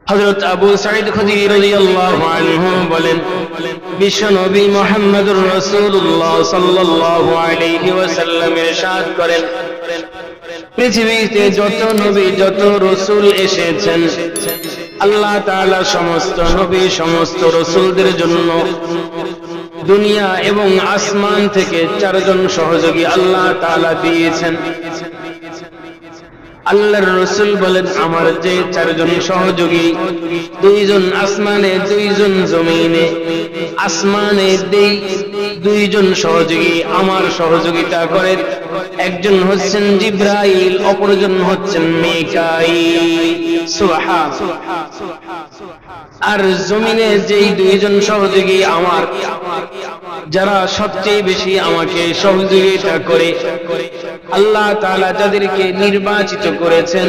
হযরত আবু সাঈদ খুদরি রাদিয়াল্লাহু আনহু বলেন, বিশ্বনবী মুহাম্মদুর রাসূলুল্লাহ সাল্লাল্লাহু আলাইহি ওয়াসাল্লাম ইরশাদ করেন, পৃথিবীতে যত নবী যত রাসূল এসেছেন, আল্লাহ তাআলা সমস্ত নবী সমস্ত রাসূলদের জন্য দুনিয়া এবং আসমান থেকে চারজন সহযোগী আল্লাহ তাআলা দিয়েছেন। আল্লাহর রাসূল বলেন, আমার যে চারজন সহযোগী, দুইজন আসমানে দুইজন জমিনে, আসমানে দুইজন সহযোগী আমার সহযোগিতা করেন, একজন হচ্ছেন জিবরাইল, অপরজন হচ্ছেন মিকাঈল। সুবহানাল্লাহ। আর জমিনে যেই দুইজন সহযোগী আমার, যারা সবচেয়ে বেশি আমাকে সহযোগিতা করে, আল্লাহ তাআলা যাদেরকে নির্বাচিত করেছেন,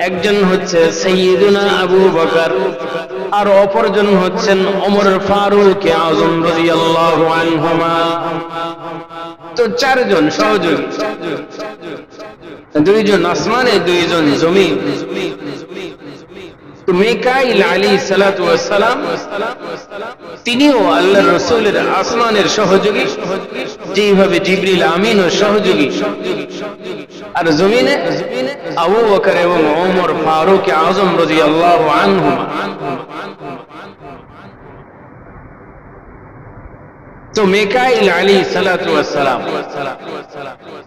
একজন হচ্ছে সাইয়্যিদুনা আবু বকর, আর অপরজন হচ্ছেন ওমর ফারুক আযম রাদিয়াল্লাহু আনহুমা। তো চারজন সহযোগী, দুইজন আসমানে দুইজন জমিন। তো মিকাঈল আলাইহিস সালাতু ওয়াস সালাম, তিনিও আল্লাহর রাসূলের আসমানের সহযোগী, যেভাবে জিবরিল আমিনও সহযোগী। আর জমিনে আবু বকর এবং ওমর ফারুক আযম রাদিয়াল্লাহু আনহুমা। তো মিকাঈল আলাইহিস সালাতু ওয়াস সালাম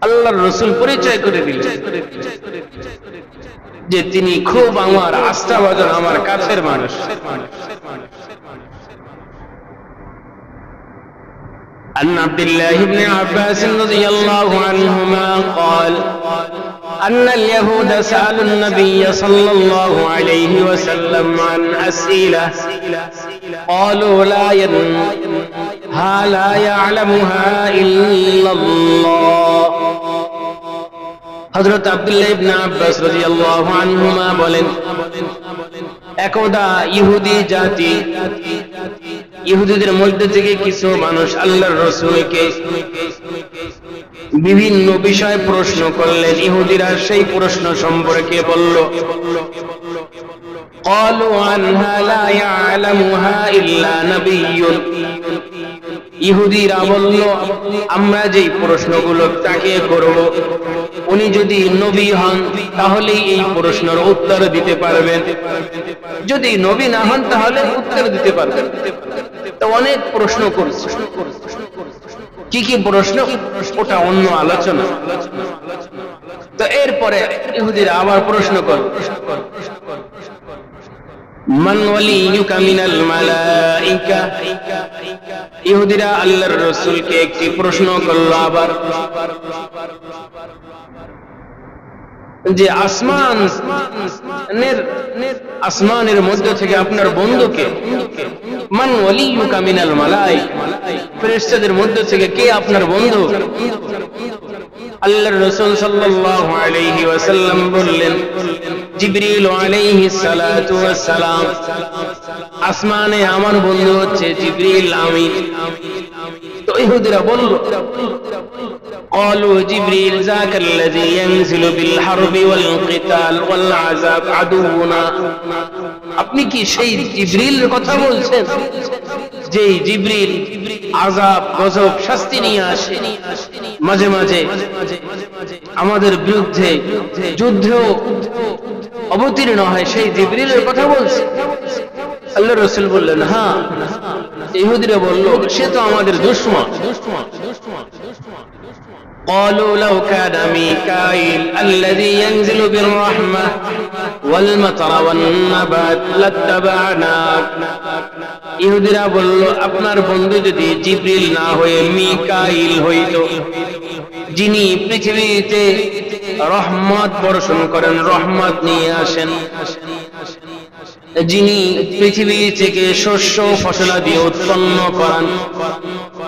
আল্লাহর রাসূল পরিচয় করে দিলেন যে তিনি খুব আমার আস্থাভাজন, আমার কাছের মানুষ। عن عبد الله بن عباس رضي الله عنهما قال أن اليهود سألوا النبي صلى الله عليه وسلم عن أسئلة قالوا لا يعلمها إلا الله। হযরত আব্দুল্লাহ ইবনে আব্বাস রাদিয়াল্লাহু আনহুমা বলেন, একদা ইহুদি জাতি, ইহুদিদের মধ্যে থেকে কিছু মানুষ আল্লাহর রাসূলকে বিভিন্ন বিষয়ে প্রশ্ন করলেন। ইহুদিরা সেই প্রশ্ন সম্পর্কে বলল, قالوا عنها لا يعلمها إلا نبي। ইহুদিরা বলল, আমরা যেই প্রশ্নগুলো তাকে করব, উনি যদি নবী হন তাহলে এই প্রশ্নের উত্তর দিতে পারবেন, যদি নবী না হন তাহলে উত্তর দিতে পারবেন। তো অনেক প্রশ্ন করছে। কি কি প্রশ্ন, ওটা অন্য আলোচনা। তো এরপরে ইহুদিরা আবার প্রশ্ন করে, মান ওয়ালিয়ুকা মিনাল মালাইকা। ইহুদিরা আল্লাহর রাসূলকে একটি প্রশ্ন করল আবার, যে আসমানের মধ্যে থেকে আপনার বন্ধুকে, মান ওয়ালিয়ুকা মিনাল মালাইকা, ফেরেশতাদের মধ্যে থেকে কে আপনার বন্ধু? আল্লাহর রাসূল সাল্লাল্লাহু আলাইহি ওয়াসাল্লাম বললেন, জিবরিল আলাইহিস সালাতু ওয়াস সালাম। আসমানে আমার বন্ধু হচ্ছে জিবরিল আমিন। তো ইহুদিরা বলল, قالوا جبريل ذاك الذي ينزل بالحرب والقتال والعذاب عدونا। আপনি কি সেই জিবরিলের কথা বলছেন, যে জিবরিল আযাব গজব শাস্তি নিয়ে আসে, মাঝে মাঝে আমাদের বিরুদ্ধে যুদ্ধেও অবতীর্ণ হয়, সেই জিবরিলের কথা বলছে? আল্লাহর রাসূল বললেন, হ্যাঁ। ইহুদিরা বলল, সে তো আমাদের দুশমন। قالوا لو كان ميكائيل الذي ينزل بالرحمة والمطر والنبات لاتبعناك। ইহুদিরা বলল, আপনার বন্ধু যদি জিবরিল না হয়ে মিকাঈল হইতো, যিনি পৃথিবীতে রহমত বর্ষণ করেন, রহমত নিয়ে আসেন, যিনি পৃথিবী থেকে শস্য ফসলাদি উৎপন্ন করান,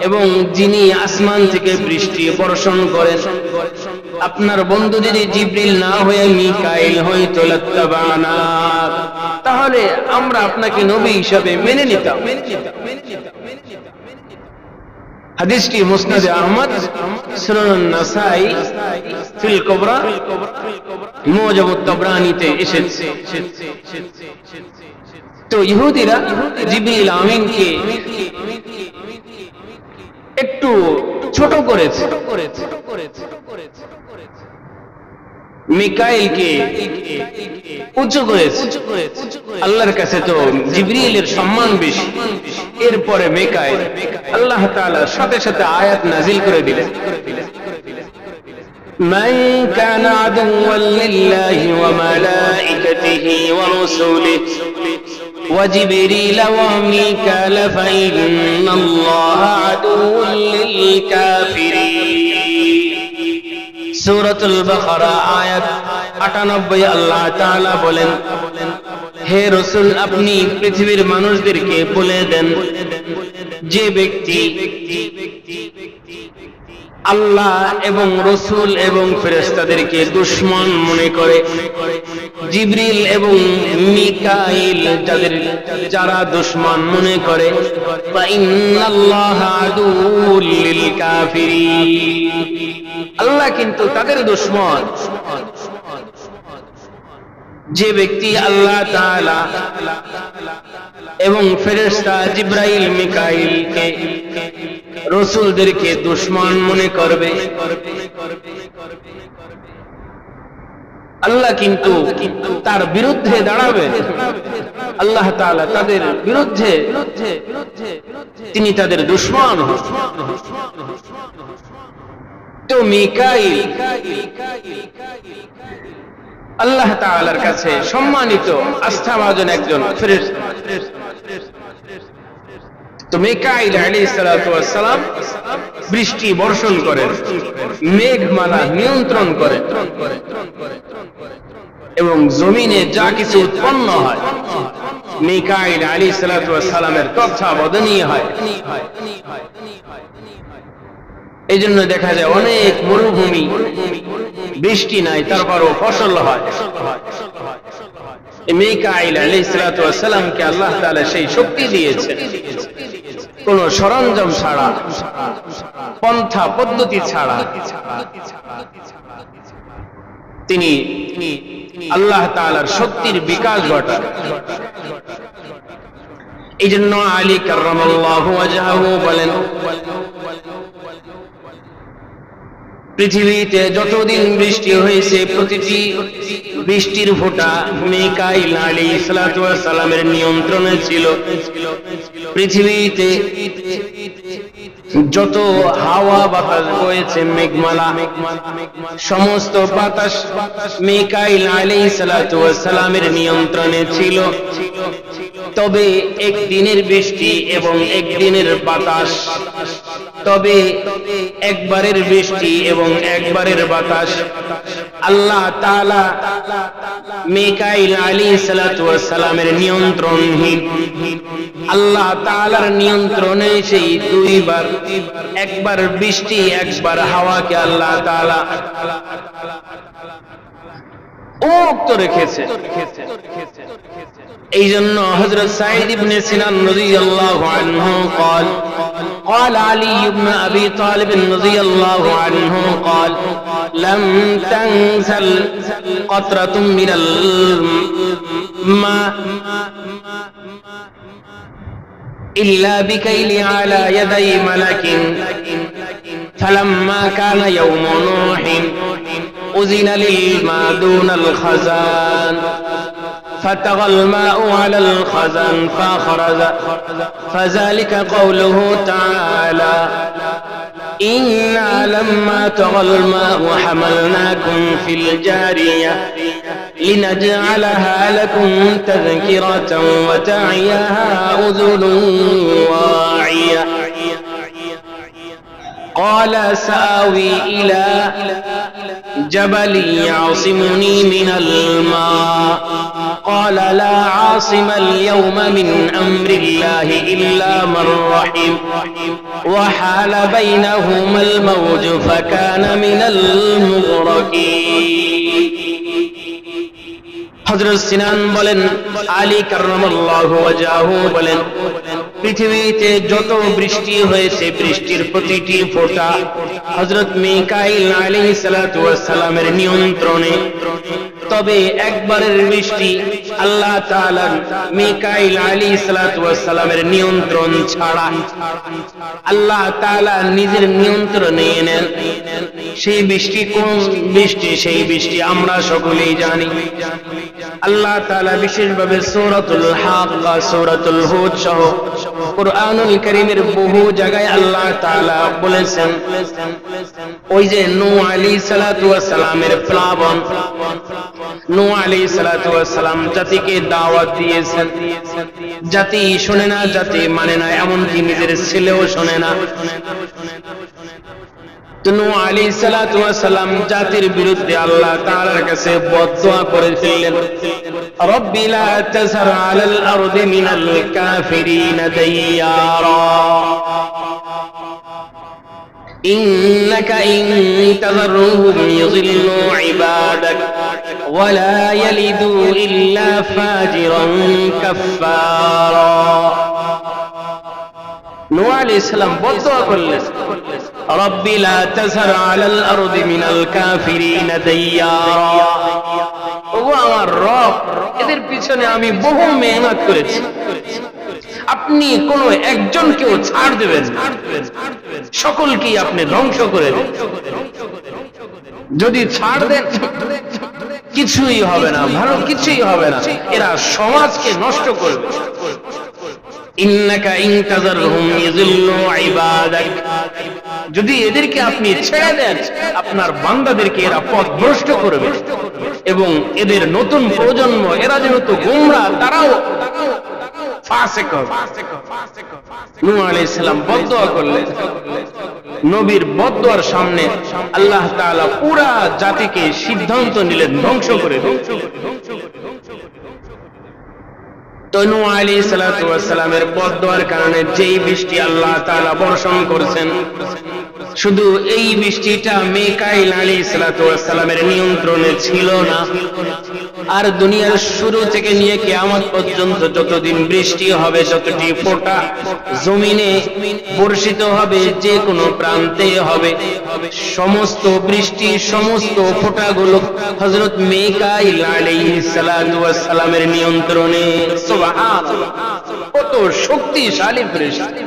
এবং যিনি আসমান থেকে বৃষ্টি বর্ষণ করেন, আপনার বন্ধু যদি জিবরিল না হয়ে মিকাঈল হইতো, লাত্তাবানা, তাহলে আমরা আপনাকে নবী হিসাবে মেনে নিতাম। হাদিসটি মুসনাদে আহমদ, সুনানুন নাসাই, ফিল কুবরা, মুজামুত তাবরানীতে এসেছে। তো ইহুদিরা জিবরিল আমিনকে একটু ছোট করেছে, মিকাইলকে উঁচু করেছে। আল্লাহর কাছে তো জিবরিলের সম্মান বেশি, এরপরে মিকাইল, আল্লাহ তাআলা সাথে সাথে আয়াত নাজিল করে দিলেন, من كان عدوا لله وملائكته ورسله وجبريل وميكال فإن الله عدو للكافرين। সূরাতুল বাকারা আয়াত ৯৮ আল্লাহ তাআলা বলেন, হে রাসূল আপনি পৃথিবীর মানুষদেরকে বলে দেন, যে ব্যক্তি আল্লাহ এবং রাসূল এবং ফেরেশতাদেরকে দুশমন মনে করে, জিবরিল এবং মিকাইল যারা দুশমন মনে করে, ফাইন্নাল্লাহা আদুউল লিল কাফিরিন, আল্লাহ কিন্তু তাদের দুশমন। যে ব্যক্তি আল্লাহ তাআলা এবং ফেরেশতা জিবরাইল মিকাইলকে রাসূলদেরকে দুশমন মনে করবে, আল্লাহ কিন্তু তার বিরুদ্ধে দাঁড়াবে, আল্লাহ তাআলা তাদের বিরুদ্ধে তিনি তাদের দুশমন। তো মিকাইল আল্লাহ তাআলার কাছে সম্মানিত আস্থাভাজন একজন ফেরেশতা। তো মিকাইল আলাইহিস সালাতু ওয়াস সালাম বৃষ্টি বর্ষণ করেন, মেঘমালা নিয়ন্ত্রণ করেন এবং জমিনে যা কিছু উৎপন্ন হয় মিকাইল আলাইহিস সালাতু ওয়াস সালামের তত্ত্বাবধানে হয়। এই জন্য দেখা যায় অনেক মরুভূমি, বৃষ্টি নাই, তারপরও ফসল হয়। মিকাইল আলাইহিস সালাতু ওয়াস সালামকে আল্লাহ তাআলা সেই শক্তি দিয়েছে, কোন সরঞ্জাম ছাড়া, পন্থা পদ্ধতি ছাড়া তিনি আল্লাহ তাআলার শক্তির বিকাশ ঘটান। এই জন্য আলী কাররামাল্লাহু ওয়াজহাহু বলেন, পৃথিবীতে যতদিন বৃষ্টি হয়েছে প্রতিটি বৃষ্টির ফোঁটা মিকাইল আলাইহিস সালাতু ওয়াস সালামের নিয়ন্ত্রণে ছিল। পৃথিবীতে যত হাওয়া বাতাস বয়েছে, মেঘমালা, সমস্ত বাতাস মিকাইল আলাইহিস সালাতু ওয়াস সালামের নিয়ন্ত্রণে ছিল। তবে একদিনের বৃষ্টি এবং একদিনের বাতাস, তবে একবারের বৃষ্টি এবং একবারের বাতাস আল্লাহ তাআলা মিকাইল আলাইহিস সালাতু ওয়াস সালামের নিয়ন্ত্রণহীন। আল্লাহ তাআলার নিয়ন্ত্রণে সেই দুইবার, একবার বৃষ্টি একবার হাওয়াকে আল্লাহ তাআলা মুক্ত রেখেছে। এই জন্য হযরত সাঈদ ইবনে সিনান রাদিয়াল্লাহু আনহু قال قال علي بن ابي طالب رضي الله عنه قال لم تنزل قطرة من الماء إلا بكيل على يدي ملك فلما كان يوم نوح أذن للماء دون الخزان فتغى الماء على الخزان فأخرج فذلك قوله تعالى إنا لما طغى الماء حملناكم في الجارية لنجعلها لكم تذكرة وتعيها أذن واعية قال سآوي إلى جبل يعصمني من الماء قال لا عاصم اليوم من أمر الله إلا من رحم وحال بينهما الموج فكان من المغرقين। হযরত সিনান বলেন, আলী কাররামাল্লাহু ওয়াজহাহু বলেন, পৃথিবীতে যত বৃষ্টি হয়েছে বৃষ্টির প্রতিটি ফোঁটা হযরত মিকাইল আলাইহিস সালাতু ওয়াস সালামের নিয়ন্ত্রণে তবে একবারের বৃষ্টি আল্লাহ তাআলা মিকাইল আলাইহিস সালাতু ওয়াস সালামের নিয়ন্ত্রণ ছাড়া আল্লাহ তাআলা নিজের নিয়ন্ত্রণে নেন। সেই বৃষ্টি কোন বৃষ্টি? সেই বৃষ্টি আমরা সকলেই জানি। আল্লাহ তাআলা বিশেষভাবে সূরাতুল হাক্কা, সূরাতুল হুদ সহ কুরআনুল কারীমের বহু জায়গায় আল্লাহ তাআলা বলেছেন, ওই যে নূহ আলাইহিস সালাতু ওয়াস সালামের প্লাবন, নূহ আলাইহিস সালাতু ওয়াস সালাম জাতিকে দাওয়াত দিয়েছেন, জাতি শুনে না, জাতি মানে না, এমনকি নিজের ছেলেও শোনে না। নূহ আলাইহিস সালাতু ওয়াস সালাম জাতির বিরুদ্ধে আল্লাহ তাআলার কাছে বদদুয়া করে ফেললেন, রব্বি লা তাযর আলাল আরদি মিনাল কাফিরিন দাইয়ারা ইন্নাকা ইন তাযরহুম ইযিল্লু ইবাদাক ওয়া লা ইয়ালিদু ইল্লা ফাজিরান কাফফারা। নূহ আলাইহিস সালাম বদদুয়া করলেন, রব্বি লা তাযর আলাল আরদি মিনাল কাফিরিন দাইয়ারা, ওগো আমার রব, এদের পিছনে আমি বহু মেহনত করেছি, আপনি কোন একজনকেও ছাড় দেবেন না, সকলকেই আপনি ধ্বংস করে দেন। যদি ছাড় দেন কিছুই হবে না, ভালো কিছুই হবে না, এরা সমাজকে নষ্ট করবে। ইন্নাকা ইন তাযরহুম ইযিল্লু ইবাদাক, যদি এদেরকে আপনি ছেড়ে দেন আপনার বান্দাদেরকে এরা পথভ্রষ্ট করবে এবং এদের নতুন প্রজন্ম এরা যেহেতু গোমরা, তারাও ফাসিক হবে। নূহ আলাইহিস সালাম বদদুয়া করলেন, নবীর বদদুয়ার সামনে আল্লাহ তাআলা পুরা জাতিকে সিদ্ধান্ত নিলেন ধ্বংস করে। তো নূহ আলাইহিস সালাতু ওয়াস সালামের বদদুয়ার কারণে যেই বৃষ্টি আল্লাহ তাআলা বর্ষণ করেছেন, শুধু এই বৃষ্টিটা মিকাইল আলাইহিস সালাতু ওয়াস সালামের নিয়ন্ত্রণে ছিল না, আর দুনিয়ার শুরু থেকে নিয়ে কিয়ামত পর্যন্ত যতদিন বৃষ্টি হবে, যতটি ফোঁটা জমিনে বর্ষিত হবে, যে কোনো প্রান্তে হবে, সমস্ত বৃষ্টি, সমস্ত ফোঁটাগুলো হযরত মিকাইল আলাইহিস সালাতু ওয়াস সালামের নিয়ন্ত্রণে। সুবহানাল্লাহ, কত শক্তিশালী বৃষ্টি!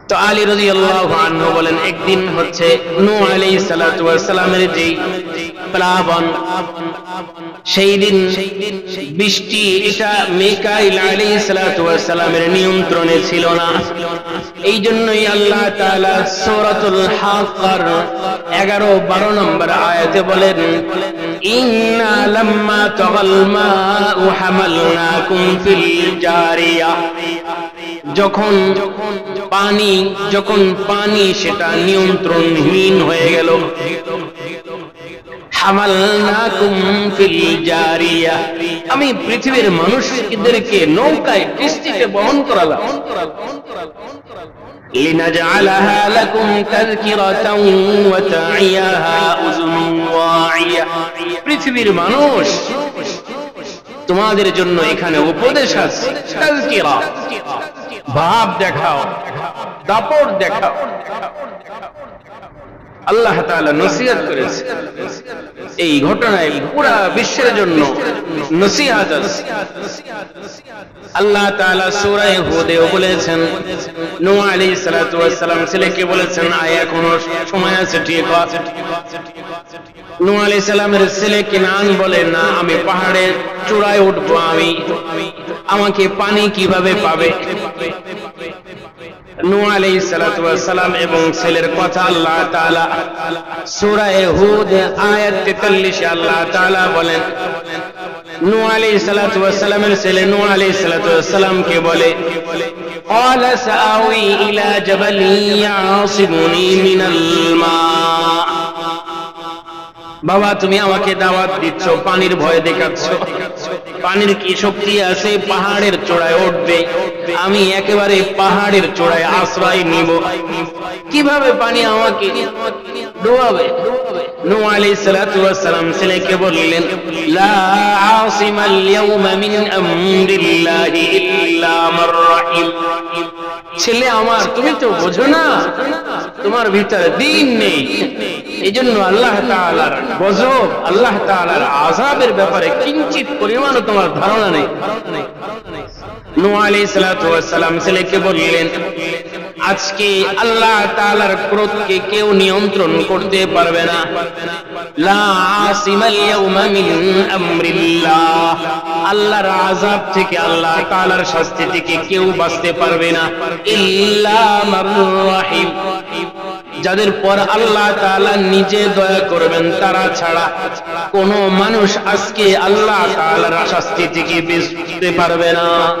তো আলী রাদিয়াল্লাহু আনহু বলেন, একদিন হচ্ছে নূহ আলাইহিস সালাতু ওয়াস সালামের যেই প্লাবন, সেই দিন বৃষ্টি এটা মিকাইল আলাইহিস সালাতু ওয়াস সালামের নিয়ন্ত্রণে ছিল না। এই জন্যই আল্লাহ তাআলা সূরাতুল হাক্কার 11-12 নম্বর আয়াতে বলেন, ইন্না লাম্মা তাগাল মাউ হামালনাকুম ফিল জারিয়া, যখন পানি সেটা নিয়ন্ত্রণহীন হয়ে গেল, হামালনাকুম ফিল জারিয়া, আমি পৃথিবীর মানুষদেরকে নৌকায় কিস্তিতে বহন করালাম, লিনাজআলাহা লাকুম তাযকিরাতাও ওয়া তা'iয়াহা উযুনুন ওয়া'ইয়া, পৃথিবীর মানুষ তোমাদের জন্য এখানে উপদেশ আছে, তাযকিরা, ভাব দেখাও, দাপট দেখাও। আল্লাহ তাআলা নসিহত করেছে, এই ঘটনায় পুরা বিশ্বের জন্য নসিহত আছে। আল্লাহ তাআলা সূরা হুদে বলেছেন, নূহ আলাইহিস সালাতু ওয়াস সালাম ছেলেকে বলেছেন, আয় এখনো সময় আছে, ঠিক আছে। নূহ আলাইহিস সালামের ছেলে কিনান বলে, না, আমি পাহাড়ের চূড়ায় উঠবো, আমাকে পানি কিভাবে পাবে? নূহ আলাইহিস সালাতু ওয়াস সালাম এবং ছেলের কথা আল্লাহ তাআলা সূরা হুদ আয়াত 43 এ আল্লাহ তাআলা বলেন, নূহ আলাইহিস সালাতু ওয়াস সালামের ছেলে নূহ আলাইহিস সালাতু ওয়াস সালামকে বলে, ক্বালা সাআউই ইলা জাবালিন ইয়াসিমুনি মিনাল মা, বাবা তুমি আমাকে দাওয়াত দিচ্ছ, পানির ভয় দেখাচ্ছ, পানির কি শক্তি আছে পাহাড়ের চূড়ায় উঠবে? আমি একেবারে পাহাড়ের চূড়ায় আশ্রয় নিব, কিভাবে পানি আমাকে ডুবাবে? নূহ আলাইহিস সালাতু ওয়াস সালাম ছেলেকে বললেন, লা আসিমাল ইয়াউমা মিন আমরিল্লাহি ইল্লা মান রাহিম, ছেলে আমার তুমি তো বোঝো না, তোমার ভিতরে দ্বীন নেই, এই জন্য আল্লাহ তাআলার গজব, আল্লাহ তাআলার আযাবের ব্যাপারে কিঞ্চিত পরিমাণও তোমার ধারণা নেই। নূহ আলাইহিস সালাতু ওয়াস সালাম ছেলেকে বললেন, আজকে আল্লাহ তাআলার ক্রোধকে কেউ নিয়ন্ত্রণ করতে পারবে না। লা আসিমাল ইয়াউমা মিন আমরিল্লাহ, আল্লাহর আযাব থেকে, আল্লাহ তাআলার শাস্তি থেকে কেউ বাঁচতে পারবে না ইল্লা মান রাহিম, যাদের পর আল্লাহ তাআলা নিজে দয়া করবেন তারা ছাড়া কোনো মানুষ আজকে আল্লাহ তাআলার শাস্তি থেকে বাঁচতে পারবে না।